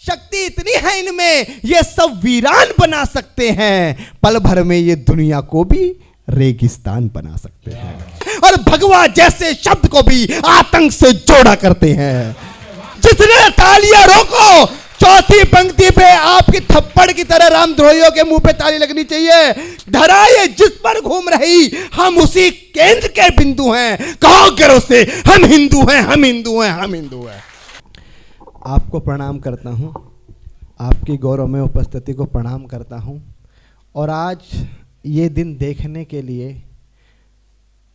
शक्ति इतनी है इनमें, ये सब वीरान बना सकते हैं, पल भर में ये दुनिया को भी रेगिस्तान बना सकते हैं, और भगवा जैसे शब्द को भी आतंक से जोड़ा करते हैं। जिसने तालियां रोको, चौथी पंक्ति पे आपकी थप्पड़ की तरह रामद्रोहियों के मुंह पे ताली लगनी चाहिए। धरा ये जिस पर घूम रही, हम उसी केंद्र के बिंदु हैं। कहो करो से, हम हिंदू हैं, हम हिंदू हैं, हम हिंदू हैं। आपको प्रणाम करता हूं, आपकी गौरवमय उपस्थिति को प्रणाम करता हूं, और आज ये दिन देखने के लिए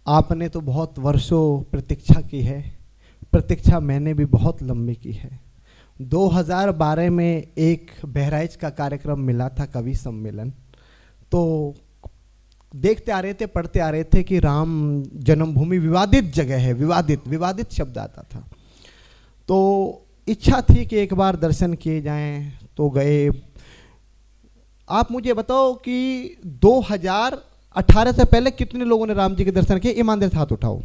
आपने तो बहुत वर्षों प्रतीक्षा की है, प्रतीक्षा मैंने भी बहुत लंबी की है। 2012 में एक बहराइच का कार्यक्रम मिला था, कवि सम्मेलन, तो देखते आ रहे थे, पढ़ते आ रहे थे कि राम जन्मभूमि विवादित जगह है, विवादित शब्द आता था। तो इच्छा थी कि एक बार दर्शन किए जाएं, तो गए। आप मुझे बताओ कि 2018 से पहले कितने लोगों ने राम जी के दर्शन किए? ईमानदार से हाथ उठाओ।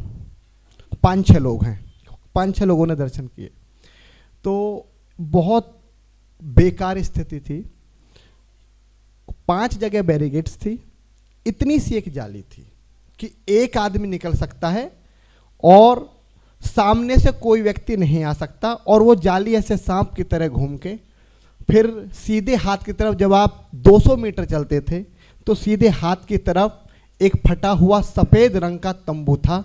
5-6 लोग हैं, 5-6 लोगों ने दर्शन किए। तो बहुत बेकार स्थिति थी, 5 जगह बैरिकेड्स थी, इतनी सी एक जाली थी कि एक आदमी निकल सकता है और सामने से कोई व्यक्ति नहीं आ सकता, और वो जाली ऐसे सांप की तरह घूम के फिर सीधे हाथ की तरफ, जब आप 200 मीटर चलते थे तो सीधे हाथ की तरफ एक फटा हुआ सफ़ेद रंग का तंबू था,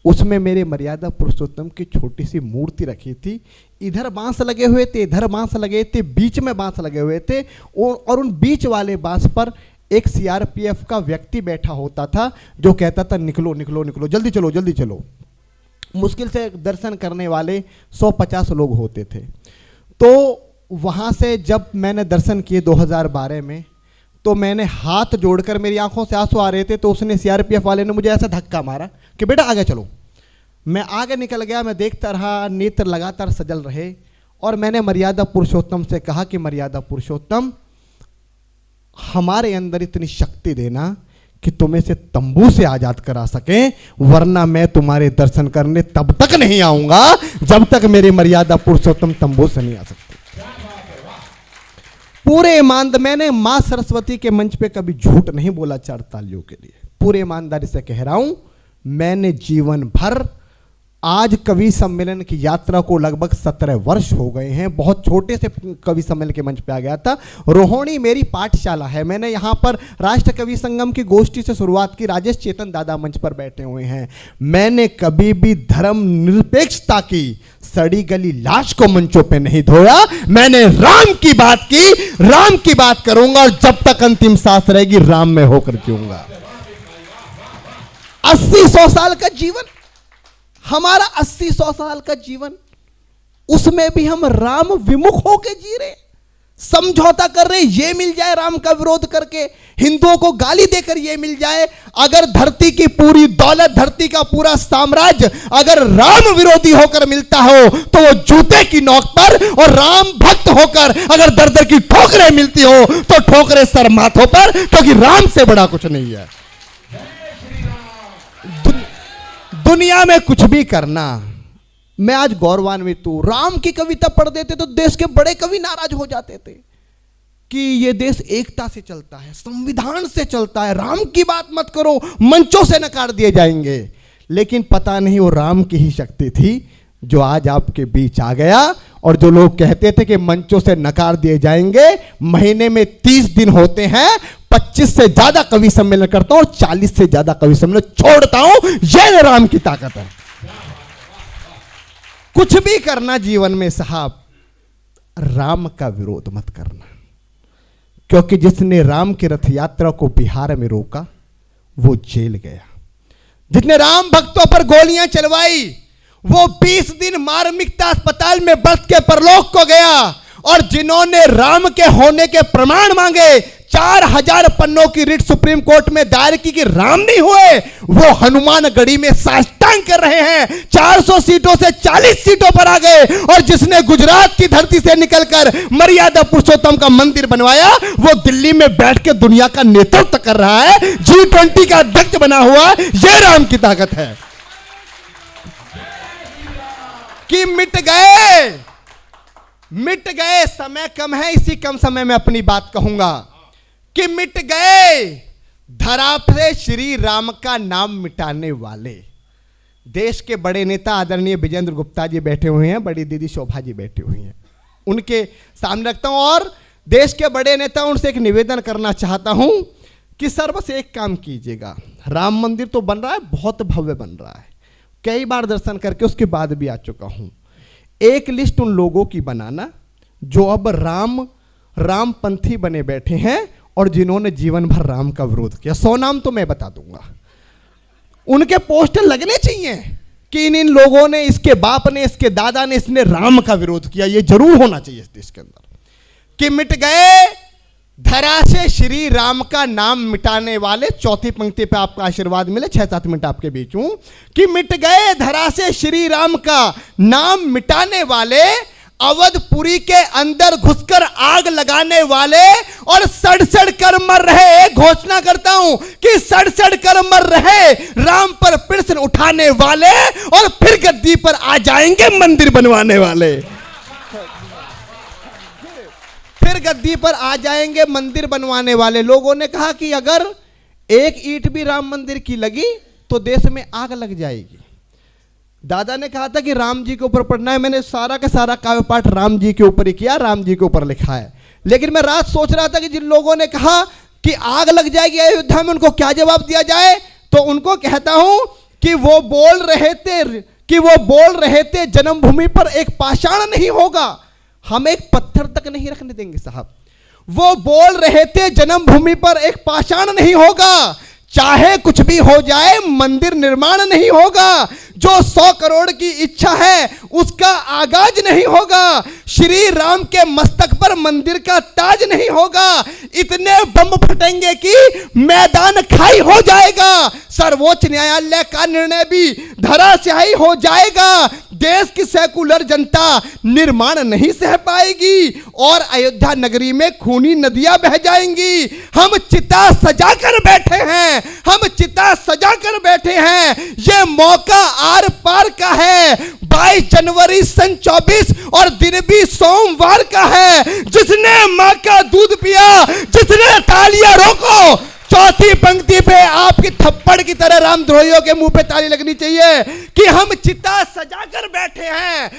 उसमें मेरे मर्यादा पुरुषोत्तम की छोटी सी मूर्ति रखी थी। इधर बांस लगे हुए थे, इधर बांस लगे थे, बीच में बांस लगे हुए थे, और उन बीच वाले बांस पर एक सीआरपीएफ का व्यक्ति बैठा होता था जो कहता था निकलो निकलो निकलो, जल्दी चलो जल्दी चलो। मुश्किल से दर्शन करने वाले 150 लोग होते थे। तो वहाँ से जब मैंने दर्शन किए 2012 में, तो मैंने हाथ जोड़कर, मेरी आंखों से आंसू आ रहे थे, तो उसने सीआरपीएफ वाले ने मुझे ऐसा धक्का मारा कि बेटा आगे चलो। मैं आगे निकल गया, मैं देखता रहा, नेत्र लगातार सजल रहे, और मैंने मर्यादा पुरुषोत्तम से कहा कि मर्यादा पुरुषोत्तम, हमारे अंदर इतनी शक्ति देना कि तुम्हें से तंबू से आजाद करा सके, वरना मैं तुम्हारे दर्शन करने तब तक नहीं आऊंगा जब तक मेरे मर्यादा पुरुषोत्तम तंबू से नहीं आ सकते। पूरे ईमानदार, मैंने मां सरस्वती के मंच पे कभी झूठ नहीं बोला 4 तालियों के लिए, पूरे ईमानदारी से कह रहा हूं। मैंने जीवन भर, आज कवि सम्मेलन की यात्रा को लगभग 17 वर्ष हो गए हैं, बहुत छोटे से कवि सम्मेलन के मंच पे आ गया था। रोहिणी मेरी पाठशाला है, मैंने यहाँ पर राष्ट्र कवि संगम की गोष्ठी से शुरुआत की, राजेश चेतन दादा मंच पर बैठे हुए हैं। मैंने कभी भी धर्म निरपेक्षता की सड़ी गली लाश को मंचों पे नहीं धोया, मैंने राम की बात की, राम की बात करूंगा, और जब तक अंतिम सांस रहेगी राम में होकर जीऊंगा। 80-100 साल का जीवन, हमारा 80-100 साल का जीवन, उसमें भी हम राम विमुख होके जी रहे, समझौता कर रहे। ये मिल जाए राम का विरोध करके, हिंदुओं को गाली देकर ये मिल जाए। अगर धरती की पूरी दौलत, धरती का पूरा साम्राज्य अगर राम विरोधी होकर मिलता हो तो वो जूते की नोक पर, और राम भक्त होकर अगर दर दर की ठोकरें मिलती हो तो ठोकरें सर माथों पर, क्योंकि राम से बड़ा कुछ नहीं है। दुनिया में कुछ भी करना, मैं आज गौरवान्वित हूं। राम की कविता पढ़ देते तो देश के बड़े कवि नाराज हो जाते थे कि ये देश एकता से चलता है, संविधान से चलता है, राम की बात मत करो, मंचों से नकार दिए जाएंगे। लेकिन पता नहीं वो राम की ही शक्ति थी जो आज आपके बीच आ गया। और जो लोग कहते थे कि मंचों से नकार दिए जाएंगे, महीने में 30 दिन होते हैं, 25 से ज्यादा कवि सम्मेलन करता हूं और 40 से ज्यादा कवि सम्मेलन छोड़ता हूं। यह राम की ताकत है। कुछ भी करना जीवन में साहब, राम का विरोध मत करना, क्योंकि जिसने राम की रथ यात्रा को बिहार में रोका वो जेल गया। जिसने राम भक्तों पर गोलियां चलवाई वो 20 दिन मार्मिकता अस्पताल में बच के परलोक को गया। और जिन्होंने राम के होने के प्रमाण मांगे, 4000 पन्नों की रिट सुप्रीम कोर्ट में दायर की कि राम नहीं हुए, वो हनुमानगढ़ी में साष्टांग कर रहे हैं। 400 सीटों से 40 सीटों पर आ गए। और जिसने गुजरात की धरती से निकलकर मर्यादा पुरुषोत्तम का मंदिर बनवाया, वो दिल्ली में बैठ के दुनिया का नेतृत्व कर रहा है, G20 का अध्यक्ष बना हुआ। यह राम की ताकत है कि मिट गए मिट गए, समय कम है, इसी कम समय में अपनी बात कहूंगा कि मिट गए धरा से श्री राम का नाम मिटाने वाले। देश के बड़े नेता आदरणीय विजेंद्र गुप्ता जी बैठे हुए हैं, बड़ी दीदी शोभा जी बैठी हुई हैं, उनके सामने रखता हूं और देश के बड़े नेता उनसे एक निवेदन करना चाहता हूं कि सर बस एक काम कीजिएगा। राम मंदिर तो बन रहा है, बहुत भव्य बन रहा है, कई बार दर्शन करके उसके बाद भी आ चुका हूं। एक लिस्ट उन लोगों की बनाना जो अब रामपंथी बने बैठे हैं और जिन्होंने जीवन भर राम का विरोध किया। 100 नाम तो मैं बता दूंगा, उनके पोस्टर लगने चाहिए कि इन लोगों ने, इसके बाप ने, इसके दादा ने, इसने राम का विरोध किया। ये जरूर होना चाहिए इस देश के अंदर कि मिट गए धरा से श्री राम का नाम मिटाने वाले। चौथी पंक्ति पे आपका आशीर्वाद मिले, 6-7 मिनट आपके बीच हूं कि मिट गए धरा से श्री राम का नाम मिटाने वाले, अवधपुरी के अंदर घुसकर आग लगाने वाले और सड़ कर मर रहे, एक घोषणा करता हूं कि सड़ कर मर रहे राम पर प्रश्न उठाने वाले और फिर गद्दी पर आ जाएंगे मंदिर बनवाने वाले। फिर गद्दी पर आ जाएंगे मंदिर बनवाने वाले। लोगों ने कहा कि अगर एक ईंट भी राम मंदिर की लगी तो देश में आग लग जाएगी। दादा ने कहा था कि राम जी के ऊपर पढ़ना है, मैंने सारा का सारा काव्य पाठ राम जी के ऊपर ही किया, राम जी के ऊपर लिखा है। लेकिन मैं रात सोच रहा था कि जिन लोगों ने कहा कि आग लग जाएगी अयोध्या में, उनको क्या जवाब दिया जाए। तो उनको कहता हूं कि वो बोल रहे थे जन्मभूमि पर एक पाषाण नहीं होगा, हम एक पत्थर तक नहीं रखने देंगे साहब। वो बोल रहे थे जन्मभूमि पर एक पाषाण नहीं होगा, चाहे कुछ भी हो जाए मंदिर निर्माण नहीं होगा। जो 100 करोड़ की इच्छा है उसका आगाज नहीं होगा, श्री राम के मस्तक पर मंदिर का ताज नहीं होगा। इतने बम फटेंगे कि मैदान खाई हो जाएगा, सर्वोच्च न्यायालय का निर्णय भी धराशायी हो जाएगा। देश की सेकुलर जनता निर्माण नहीं सह पाएगी और अयोध्या नगरी में खूनी नदियां बह जाएंगी। हम चिता सजा कर बैठे हैं, हम चिता सजा कर बैठे हैं, ये मौका आर पार का है। 22 जनवरी सन 24 और दिन भी सोमवार का है। जिसने मां का दूध पिया, जिसने तालियां रोको, चौथी पंक्ति पे आपकी थप्पड़ की तरह रामद्रोहियों के मुंह पे ताली लगनी चाहिए कि हम चिता सजा कर बैठे हैं।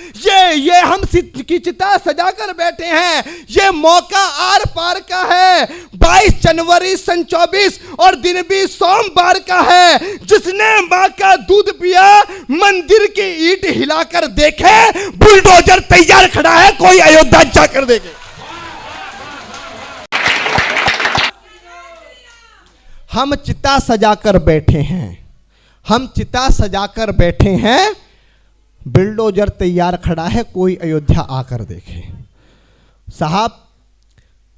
ये हम की चिता सजा कर बैठे हैं, ये मौका आर पार का है। 22 जनवरी सन 24 और दिन भी सोमवार का है। जिसने मां का दूध पिया, मंदिर की ईंट हिलाकर देखे, बुलडोजर तैयार खड़ा है, कोई अयोध्या जाकर देखे। हम चिता सजाकर बैठे हैं, हम चिता सजाकर बैठे हैं, बिल्डोजर तैयार खड़ा है, कोई अयोध्या आकर देखे। साहब,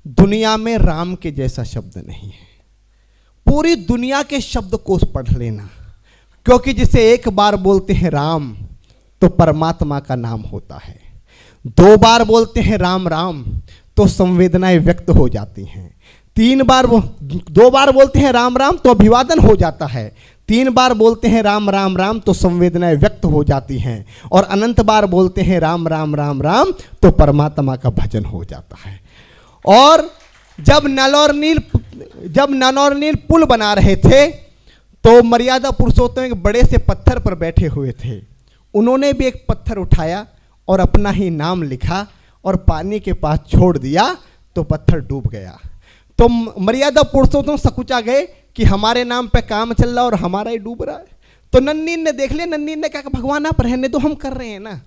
दुनिया में राम के जैसा शब्द नहीं है। पूरी दुनिया के शब्दकोश पढ़ लेना, क्योंकि जिसे एक बार बोलते हैं राम तो परमात्मा का नाम होता है, 2 बार बोलते हैं राम राम तो संवेदनाएं व्यक्त हो जाती हैं, 2 बार बोलते हैं राम राम तो अभिवादन हो जाता है, 3 बार बोलते हैं राम राम राम तो संवेदनाएं व्यक्त हो जाती हैं, और अनंत बार बोलते हैं राम राम राम राम तो परमात्मा का भजन हो जाता है। और जब नल और नील पुल बना रहे थे तो मर्यादा पुरुषोत्तम एक बड़े से पत्थर पर बैठे हुए थे। उन्होंने भी एक पत्थर उठाया और अपना ही नाम लिखा और पानी के पास छोड़ दिया तो पत्थर डूब गया। तो मर्यादा पुरुषोत्तम सकुचा गए कि हमारे नाम पे काम चल रहा और हमारा ही डूब रहा है। तो नन्नील ने देख लिया, नन्नील ने कहा भगवान आप रहने दो, हम कर रहे हैं ना।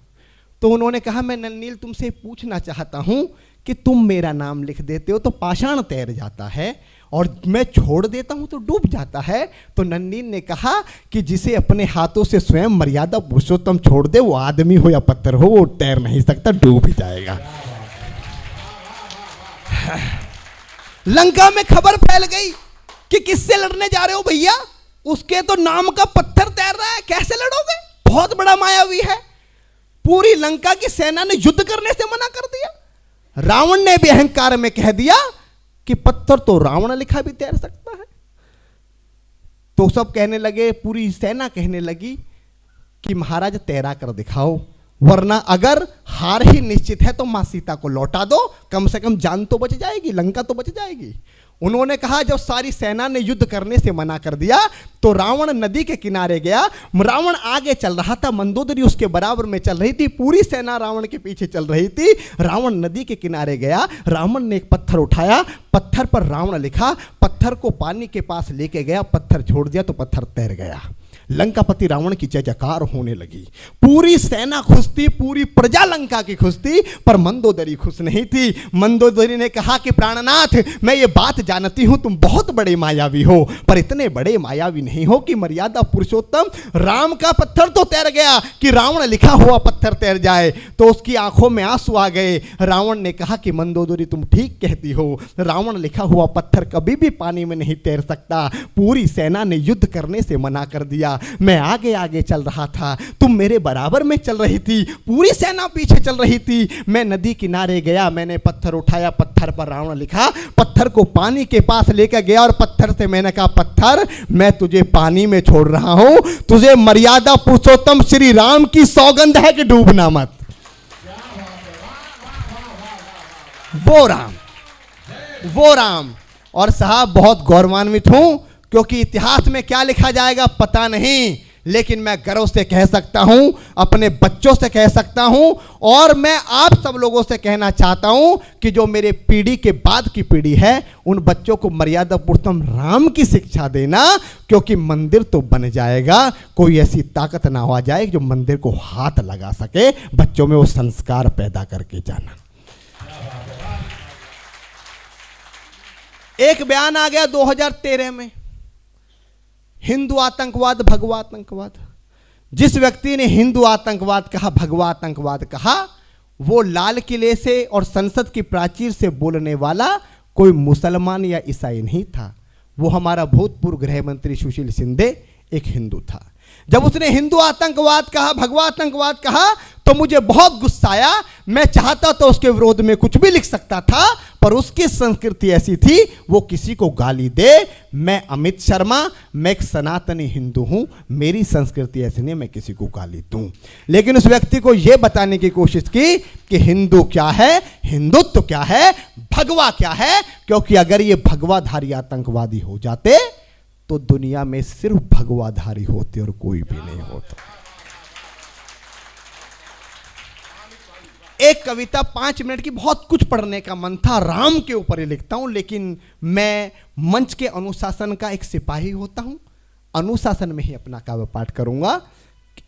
तो उन्होंने कहा मैं नन्नील तुमसे पूछना चाहता हूं कि तुम मेरा नाम लिख देते हो तो पाषाण तैर जाता है और मैं छोड़ देता हूं तो डूब जाता है। तो नन्नील ने कहा कि जिसे अपने हाथों से स्वयं मर्यादा पुरुषोत्तम छोड़ दे, वो आदमी हो या पत्थर हो, वो तैर नहीं सकता, डूब ही जाएगा। लंका में खबर फैल गई कि किससे लड़ने जा रहे हो भैया, उसके तो नाम का पत्थर तैर रहा है, कैसे लड़ोगे, बहुत बड़ा मायावी है। पूरी लंका की सेना ने युद्ध करने से मना कर दिया। रावण ने भी अहंकार में कह दिया कि पत्थर तो रावण लिखा भी तैर सकता है। तो सब कहने लगे, पूरी सेना कहने लगी कि महाराज तैरा कर दिखाओ। वरना अगर हार ही निश्चित है तो मां सीता को लौटा दो, कम से कम जान तो बच जाएगी, लंका तो बच जाएगी। उन्होंने कहा जब सारी सेना ने युद्ध करने से मना कर दिया तो रावण नदी के किनारे गया। रावण आगे चल रहा था, मंदोदरी उसके बराबर में चल रही थी, पूरी सेना रावण के पीछे चल रही थी। रावण नदी के किनारे गया, रावण ने एक पत्थर उठाया, पत्थर पर रावण लिखा, पत्थर को पानी के पास लेके गया, पत्थर छोड़ दिया तो पत्थर तैर गया। लंकापति रावण की जय जयकार होने लगी, पूरी सेना खुश थी, पूरी प्रजा लंका की खुश थी, पर मंदोदरी खुश नहीं थी। मंदोदरी ने कहा कि प्राणनाथ, मैं ये बात जानती हूं तुम बहुत बड़े मायावी हो, पर इतने बड़े मायावी नहीं हो कि मर्यादा पुरुषोत्तम राम का पत्थर तो तैर गया कि रावण लिखा हुआ पत्थर तैर जाए। तो उसकी आंखों में आंसू आ गए। रावण ने कहा कि मंदोदरी तुम ठीक कहती हो, रावण लिखा हुआ पत्थर कभी भी पानी में नहीं तैर सकता। पूरी सेना ने युद्ध करने से मना कर दिया, मैं आगे आगे चल रहा था, तुम मेरे बराबर में चल रही थी, पूरी सेना पीछे चल रही थी। मैं नदी किनारे गया, मैंने पत्थर उठाया, पत्थर पर रावण लिखा, पत्थर को पानी के पास लेकर गया और पत्थर से मैंने कहा, पत्थर मैं तुझे पानी में छोड़ रहा हूं, तुझे मर्यादा पुरुषोत्तम श्री राम की सौगंध है कि डूबना मत। वो राम। और साहब बहुत गौरवान्वित हूं, क्योंकि इतिहास में क्या लिखा जाएगा पता नहीं, लेकिन मैं गर्व से कह सकता हूं, अपने बच्चों से कह सकता हूं, और मैं आप सब लोगों से कहना चाहता हूं कि जो मेरे पीढ़ी के बाद की पीढ़ी है, उन बच्चों को मर्यादा पुरुषोत्तम राम की शिक्षा देना, क्योंकि मंदिर तो बन जाएगा, कोई ऐसी ताकत ना हो जाए जो मंदिर को हाथ लगा सके। बच्चों में वो संस्कार पैदा करके जाना। एक बयान आ गया 2013 में, हिंदू आतंकवाद, भगवा आतंकवाद। जिस व्यक्ति ने हिंदू आतंकवाद कहा, भगवा आतंकवाद कहा, वो लाल किले से और संसद की प्राचीर से बोलने वाला कोई मुसलमान या ईसाई नहीं था, वो हमारा भूतपूर्व गृह मंत्री सुशील शिंदे एक हिंदू था। जब उसने हिंदू आतंकवाद कहा, भगवा आतंकवाद कहा, तो मुझे बहुत गुस्सा आया। मैं चाहता तो उसके विरोध में कुछ भी लिख सकता था, पर उसकी संस्कृति ऐसी थी, वो किसी को गाली दे। मैं अमित शर्मा, मैं एक सनातनी हिंदू हूं, मेरी संस्कृति ऐसी नहीं मैं किसी को गाली दूं। लेकिन उस व्यक्ति को यह बताने की कोशिश की कि हिंदू क्या है, हिंदुत्व क्या है, भगवा क्या है, क्योंकि अगर ये भगवाधारी आतंकवादी हो जाते तो दुनिया में सिर्फ भगवाधारी होते और कोई भी नहीं होता। एक कविता 5 मिनट की, बहुत कुछ पढ़ने का मन था, राम के ऊपर ही लिखता हूं, लेकिन मैं मंच के अनुशासन का एक सिपाही होता हूं, अनुशासन में ही अपना काव्य पाठ करूंगा।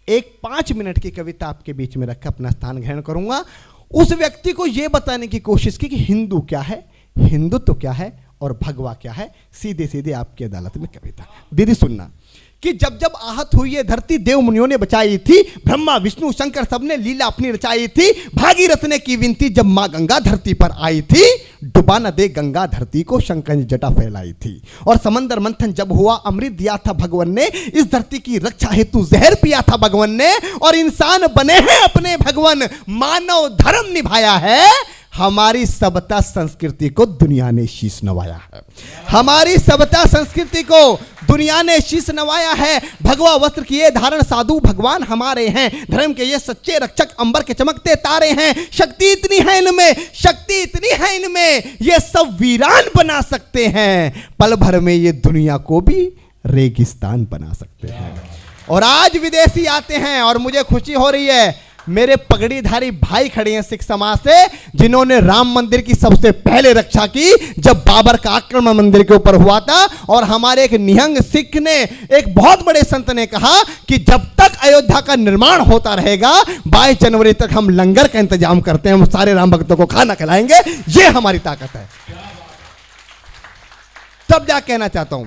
एक 5 मिनट की कविता आपके बीच में रखकर अपना स्थान ग्रहण करूंगा। उस व्यक्ति को यह बताने की कोशिश की कि हिंदू क्या है, हिंदुत्व क्या है और भगवा क्या है। सीधे सीधे आपकी अदालत में कविता। दीदी सुनना कि जब जब आहत हुई ये धरती, देव मुनियों ने बचाई थी, ब्रह्मा विष्णु शंकर सबने लीला अपनी रचाई थी। भागीरथ ने की विनती जब मां गंगा धरती पर आई थी, डुबा न दे गंगा धरती को, शंकर ने जटा फैलाई थी। और समंदर मंथन जब हुआ, अमृत दिया था भगवान ने, इस धरती की रक्षा हेतु जहर पिया था भगवान ने। और इंसान बने हैं अपने भगवान, मानव धर्म निभाया है, हमारी सभ्यता संस्कृति को दुनिया ने शीश नवाया है। हमारी सभ्यता संस्कृति को दुनिया ने शीश नवाया है। भगवा वस्त्र किए धारण साधु भगवान हमारे हैं, धर्म के ये सच्चे रक्षक अंबर के चमकते तारे हैं। शक्ति इतनी है इनमें, शक्ति इतनी है इनमें, ये सब वीरान बना सकते हैं, पल भर में ये दुनिया को भी रेगिस्तान बना सकते हैं। और आज विदेशी आते हैं, और मुझे खुशी हो रही है, मेरे पगड़ीधारी भाई खड़े हैं सिख समाज से, जिन्होंने राम मंदिर की सबसे पहले रक्षा की जब बाबर का आक्रमण मंदिर के ऊपर हुआ था। और हमारे एक निहंग सिख ने, एक बहुत बड़े संत ने कहा कि जब तक अयोध्या का निर्माण होता रहेगा, 22 जनवरी तक हम लंगर का इंतजाम करते हैं, हम सारे राम भक्तों को खाना खिलाएंगे, ये हमारी ताकत है। तब जा कहना चाहता हूं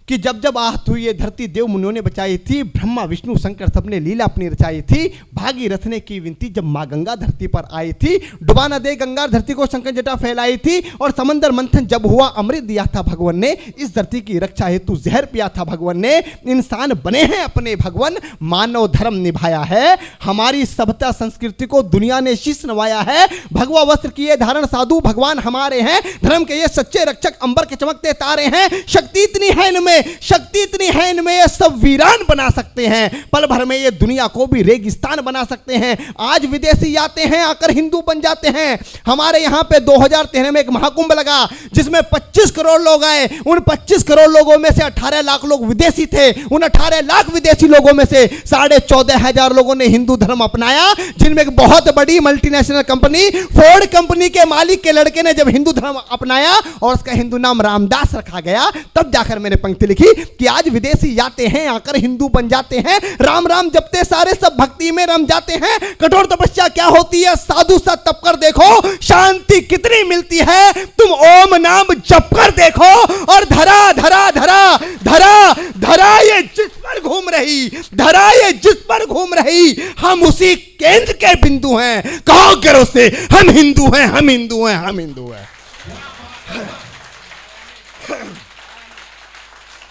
कि जब जब आहत हुई ये धरती, देव मुनियों ने बचाई थी, ब्रह्मा विष्णु शंकर सबने लीला अपनी रचाई थी। भागीरथ ने की विनती जब मां गंगा धरती पर आई थी, डुबा न दे गंगा धरती को, शंकर जटा फैलाई थी। और समंदर मंथन जब हुआ, अमृत दिया था भगवान ने, इस धरती की रक्षा हेतु जहर पिया था भगवान ने। इंसान बने हैं अपने भगवान, मानव धर्म निभाया है, हमारी सभ्यता संस्कृति को दुनिया ने शीश नवाया है। भगवा वस्त्र किए धारण साधु भगवान हमारे हैं, धर्म के ये सच्चे रक्षक अंबर के चमकते तारे हैं। शक्ति इतनी है इनमें, में शक्ति इतनी है इनमें, ये सब वीरान बना सकते हैं, पल भर में ये दुनिया को भी रेगिस्तान बना सकते हैं। आज विदेशी आते हैं, आकर हिंदू बन जाते हैं। हमारे यहाँ पे 2013 में एक महाकुंभ लगा जिसमें 25 करोड़ लोग आए। उन 25 करोड़ लोगों में से 18 लाख लोग विदेशी थे। उन 18 लाख विदेशी लोगों में से 14,500 लोगों ने हिंदू धर्म अपनाया, जिनमें एक बहुत बड़ी मल्टीनेशनल कंपनी फोर्ड कंपनी के मालिक के लड़के ने जब हिंदू धर्म अपनाया और उसका हिंदू नाम रामदास रखा गया, तब जाकर मैंने पंक्ति लिखी कि आज विदेशी जाते हैं, आकर हिंदू बन जाते हैं, राम राम जपते सारे सब भक्ति में रम जाते हैं। कठोर तपस्या क्या होती है, साधु सा तप कर देखो, शांति कितनी मिलती है। तुम ओम नाम जप कर देखो और धरा धरा धरा धरा धरा ये जिस पर घूम रही, धरा ये जिस पर घूम रही, हम उसी केंद्र के बिंदु हैं। कहो करो से, हम हिंदू हैं, हम हिंदू हैं, हम हिंदू हैं,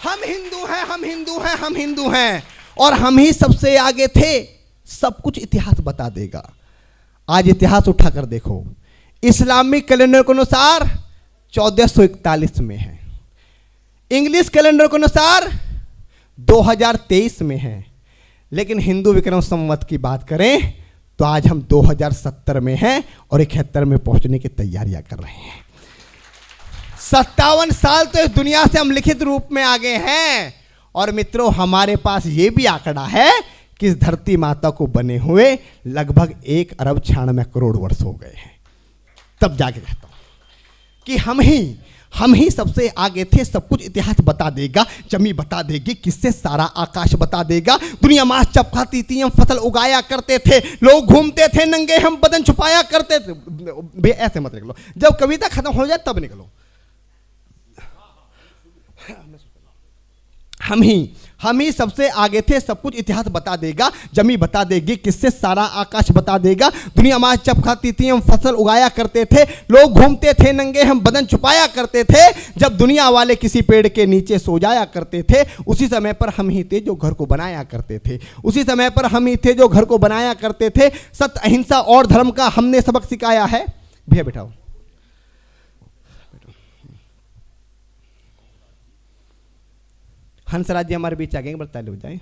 हम हिंदू हैं, हम हिंदू हैं, हम हिंदू हैं। और हम ही सबसे आगे थे। सब कुछ इतिहास बता देगा। आज इतिहास उठाकर देखो, इस्लामिक कैलेंडर के अनुसार 1441 में है, इंग्लिश कैलेंडर के अनुसार 2023 में है, लेकिन हिंदू विक्रम संवत की बात करें तो आज हम 2070 में हैं और 71 में पहुंचने की तैयारियां कर रहे हैं। 57 साल तो इस दुनिया से हम लिखित रूप में आगे हैं। और मित्रों, हमारे पास यह भी आंकड़ा है कि इस धरती माता को बने हुए लगभग 1 अरब 96 करोड़ वर्ष हो गए हैं। तब जाके कहता हूं कि हम ही सबसे आगे थे। सब कुछ इतिहास बता देगा, जमी बता देगी, किससे सारा आकाश बता देगा। दुनिया मांस चपकाती थी, हम फसल उगाया करते थे, लोग घूमते थे नंगे, हम बदन छुपाया करते थे। ऐसे मत निकलो, जब कविता खत्म हो जाए तब निकलो। हम ही सबसे आगे थे। सब कुछ इतिहास बता देगा, जमी बता देगी, किससे सारा आकाश बता देगा। दुनिया मांस चपकाती थी, हम फसल उगाया करते थे, लोग घूमते थे नंगे, हम बदन छुपाया करते थे। जब दुनिया वाले किसी पेड़ के नीचे सो जाया करते थे, उसी समय पर हम ही थे जो घर को बनाया करते थे। उसी समय पर हम ही थे जो घर को बनाया करते थे। सत्य, अहिंसा और धर्म का हमने सबक सिखाया है। भैया बैठाओ। हंसराज जी हमारे बीच आ गए, बता लो जाए।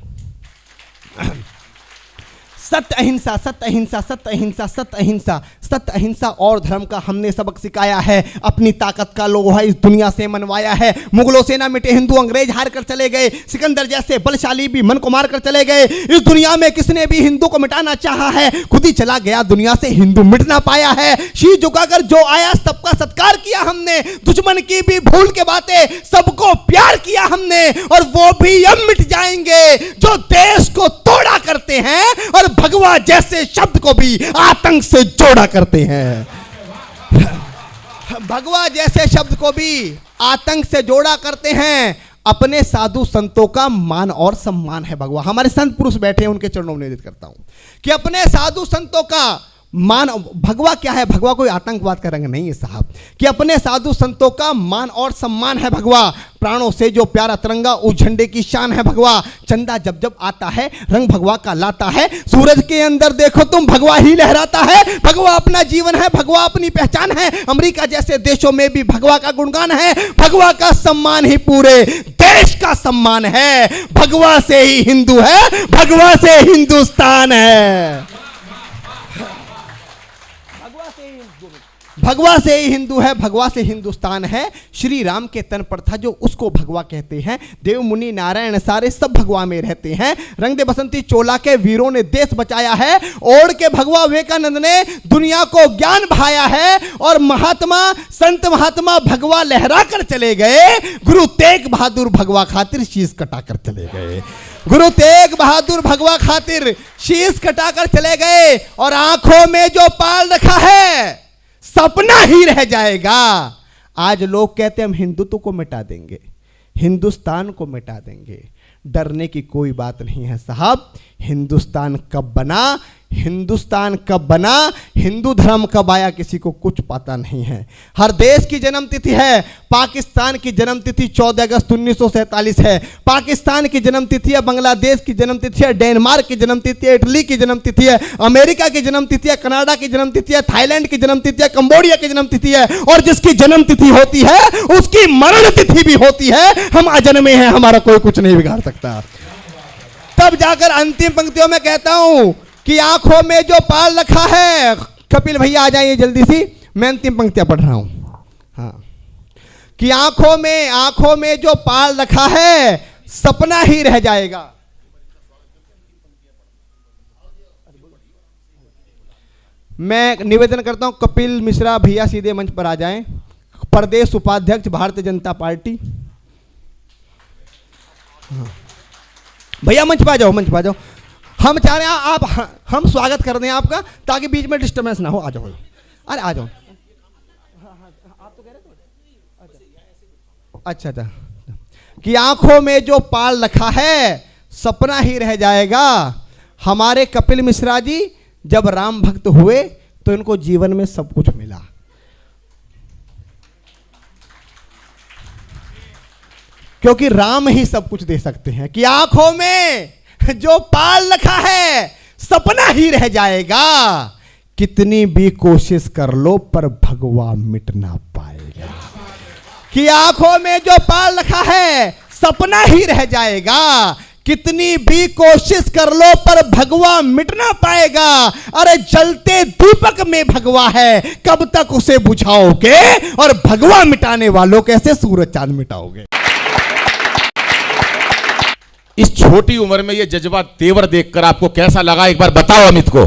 सत्य अहिंसा, सत्य अहिंसा, सत्य अहिंसा, सत्य अहिंसा, सत्य अहिंसा और धर्म का हमने सबक सिखाया है। अपनी ताकत का लोहा इस दुनिया से मनवाया है। मुगलों से ना मिटे हिंदू, अंग्रेज हार कर चले गए, सिकंदर जैसे बलशाली भी मन को मार कर चले गए। इस दुनिया में किसने भी हिंदू को मिटाना चाहा है, खुद ही चला गया दुनिया से, हिंदू मिट ना पाया है। शीश झुकाकर जो आया सबका सत्कार किया हमने, दुश्मन की भी भूल के बातें सबको प्यार किया हमने। और वो भी अब मिट जाएंगे जो देश को तोड़ा करते हैं और भगवा जैसे शब्द को भी आतंक से जोड़ा करते हैं। भगवा जैसे शब्द को भी आतंक से जोड़ा करते हैं। अपने साधु संतों का मान और सम्मान है भगवा। हमारे संत पुरुष बैठे हैं, उनके चरणों में निवेदित करता हूं कि अपने साधु संतों का मान। भगवा क्या है? भगवा कोई आतंकवाद का रंग नहीं है साहब, कि अपने साधु संतों का मान और सम्मान है भगवा। प्राणों से जो प्यारा तिरंगा उस झंडे की शान है भगवा। चंदा जब जब आता है रंग भगवा का लाता है। सूरज के अंदर देखो तुम, भगवा ही लहराता है। भगवा अपना जीवन है, भगवा अपनी पहचान है। अमेरिका जैसे देशों में भी भगवा का गुणगान है। भगवा का सम्मान ही पूरे देश का सम्मान है। भगवा से ही हिंदू है, भगवा से हिंदुस्तान है। भगवा से ही हिंदू है, भगवा से हिंदुस्तान है। श्री राम के तन पर था जो उसको भगवा कहते हैं। देव मुनि नारायण सारे सब भगवा में रहते हैं। रंग दे बसंती चोला के वीरों ने देश बचाया है। ओढ़ के भगवा विवेकानंद ने दुनिया को ज्ञान भाया है। और महात्मा संत महात्मा भगवा लहरा कर चले गए। गुरु तेग बहादुर भगवा खातिर शीश कटाकर चले गए। गुरु तेग बहादुर भगवा खातिर शीश कटाकर चले गए। और आंखों में जो पाल रखा है सपना ही रह जाएगा। आज लोग कहते हैं हम हिंदुत्व को मिटा देंगे, हिंदुस्तान को मिटा देंगे। डरने की कोई बात नहीं है साहब। हिंदुस्तान कब बना, हिंदुस्तान कब बना, हिंदू धर्म कब आया, किसी को कुछ पता नहीं है। हर देश की जन्म तिथि है। पाकिस्तान की जन्म तिथि 14 अगस्त 1947 है। पाकिस्तान की जन्म तिथि है, बांग्लादेश की जन्म तिथि है, डेनमार्क की जन्म तिथि है, इटली की जन्म तिथि है, अमेरिका की जन्म तिथि है, कनाडा की जन्म तिथि है, थाईलैंड की जन्म तिथि है, कंबोडिया की जन्म तिथि है। और जिसकी जन्म तिथि होती है उसकी मरण तिथि भी होती है। हम अजन्मे हैं, हमारा कोई कुछ नहीं बिगाड़ सकता। तब जाकर अंतिम पंक्तियों में कहता हूं कि आंखों में जो पाल रखा है, कपिल भैया आ जाइए जल्दी सी, मैं अंतिम पंक्तियां पढ़ रहा हूं। हाँ, कि आंखों में जो पाल रखा है सपना ही रह जाएगा। मैं निवेदन करता हूं कपिल मिश्रा भैया सीधे मंच पर आ जाएं, प्रदेश उपाध्यक्ष भारतीय जनता पार्टी। हाँ। भैया मंच पर आ जाओ, मंच पर आ जाओ। हम चाह रहे हैं आप, हम स्वागत कर दें आपका, ताकि बीच में डिस्टर्बेंस ना हो। आ जाओ, अरे आ जाओ। आप तो कह रहे थे अच्छा अच्छा, कि आंखों में जो पाल रखा है सपना ही रह जाएगा। हमारे कपिल मिश्रा जी जब राम भक्त हुए तो इनको जीवन में सब कुछ मिला। क्योंकि राम ही सब कुछ दे सकते हैं। कि आंखों में जो पाल रखा है सपना ही रह जाएगा, कितनी भी कोशिश कर लो पर भगवा मिट ना पाएगा। कि आंखों में जो पाल रखा है सपना ही रह जाएगा, कितनी भी कोशिश कर लो पर भगवा मिट ना पाएगा। अरे जलते दीपक में भगवा है, कब तक उसे बुझाओगे, और भगवा मिटाने वालों कैसे सूरज चांद मिटाओगे। इस छोटी उम्र में ये जज्बा तेवर देखकर आपको कैसा लगा, एक बार बताओ अमित को।